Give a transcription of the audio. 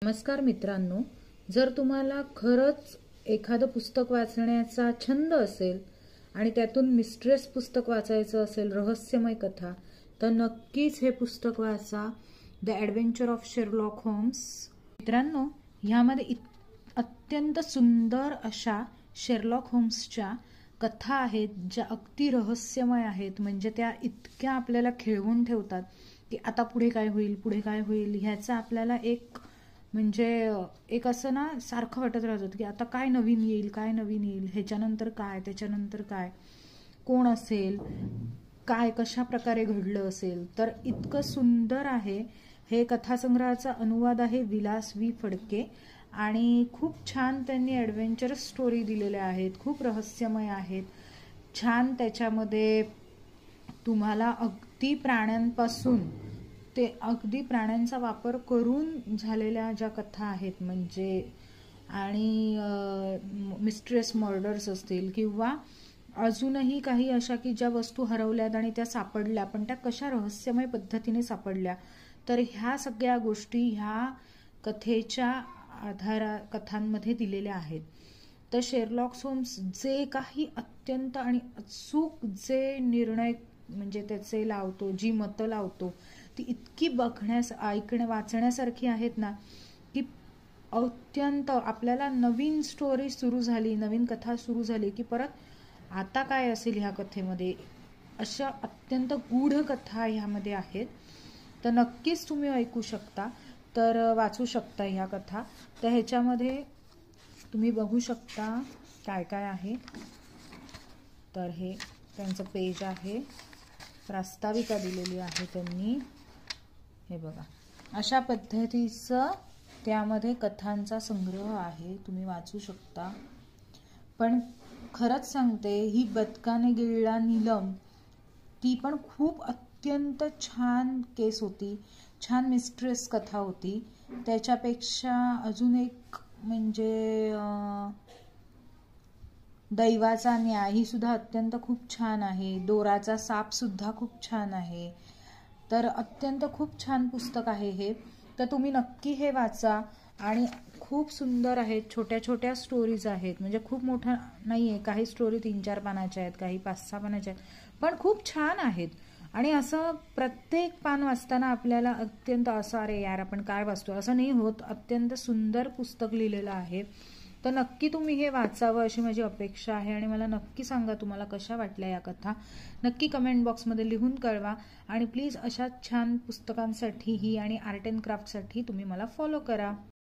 नमस्कार मित्रांनो, जर तुम्हाला खरंच एखादं पुस्तक वाचण्याचा छंद असेल आणि त्यातून मिस्ट्रेस पुस्तक वाचायचं असेल, रहस्यमय कथा, तर नक्कीच हे पुस्तक वाचा, the adventure of Sherlock Holmes. मित्रांनो, ह्यामध्ये अत्यंत सुंदर अशा शेरलॉक होम्सच्या कथा आहेत ज्या अगदी रहस्यमय आहेत. म्हणजे त्या इतक्या आपल्याला खिळवून ठेवतात की आता पुढे काय होईल, पुढे काय होईल ह्याचा आपल्याला एक असं ना सारखं वाटत राहतं की आता काय नवीन येईल, काय नवीन येईल, ह्याच्यानंतर काय, त्याच्यानंतर काय, कोण असेल, काय कशा प्रकारे घडलं असेल. तर इतकं सुंदर आहे हे. कथासंग्रहाचा अनुवाद आहे विलास व्ही फडके आणि खूप छान त्यांनी ॲडव्हेंचरस स्टोरी दिलेल्या आहेत, खूप रहस्यमय आहेत. छान त्याच्यामध्ये तुम्हाला अगदी प्राण्यांपासून ते अगदी प्राण्यांचा वापर करून झालेल्या ज्या कथा आहेत, म्हणजे आणि मिस्ट्रेस मर्डर्स असतील किंवा अजूनही काही अशा की ज्या वस्तू हरवल्यात आणि त्या सापडल्या, पण त्या कशा रहस्यमय पद्धतीने सापडल्या, तर ह्या सगळ्या गोष्टी ह्या कथेच्या कथांमध्ये दिलेल्या आहेत. तर शेरलॉक होम्स जे काही अत्यंत आणि अचूक जे निर्णय म्हणजे त्याचे लावतो, जी मतं लावतो, ती इतकी वाचण्यासारखी आहेत ना की अत्यंत आपल्याला नवीन स्टोरी सुरू झाली, नवीन कथा सुरू झाली की परत आता काय असेल ह्या कथेमध्ये, अशा अत्यंत गूढ कथा ह्यामध्ये आहेत. तर नक्कीच तुम्ही ऐकू शकता, तर वाचू शकता ह्या कथा. तर ह्याच्यामध्ये तुम्ही बघू शकता काय काय आहे. तर हे त्यांचं पेज आहे, प्रास्ताविका दिलेली आहे त्यांनी. हे बघा, अशा पद्धतीचं त्यामध्ये कथांचा संग्रह आहे, तुम्ही वाचू शकता. पण खरंच सांगते, ही बदकाने गिळला नीलम ती पण खूप अत्यंत छान केस होती, छान मिस्ट्रेस कथा होती. त्याच्यापेक्षा अजून एक म्हणजे दैवाचा न्याय ही सुद्धा अत्यंत खूप छान आहे. दोराचा साप सुद्धा खूप छान आहे. तर अत्यंत खूप छान पुस्तक आहे हे. तर तुम्ही नक्की हे वाचा आणि खूप सुंदर आहेत. छोट्या छोट्या स्टोरीज आहेत, म्हणजे खूप मोठा नाही आहे. काही स्टोरी 3-4 पानाच्या आहेत, काही 5-6 पानाच्या आहेत, पण खूप छान आहेत. आणि असं प्रत्येक पान वाचताना आपल्याला अत्यंत असं अरे यार आपण काय वाचतो असं नाही होत. अत्यंत सुंदर पुस्तक लिहिलेलं आहे. तर नक्की तुम्ही हे वाचावं अशी माझी अपेक्षा आहे. आणि मला नक्की सांगा तुम्हाला कशा वाटल्या या कथा, नक्की कमेंट बॉक्समध्ये लिहून कळवा. आणि प्लीज अशा छान पुस्तकांसाठीही आणि आर्ट अँड क्राफ्टसाठी तुम्ही मला फॉलो करा.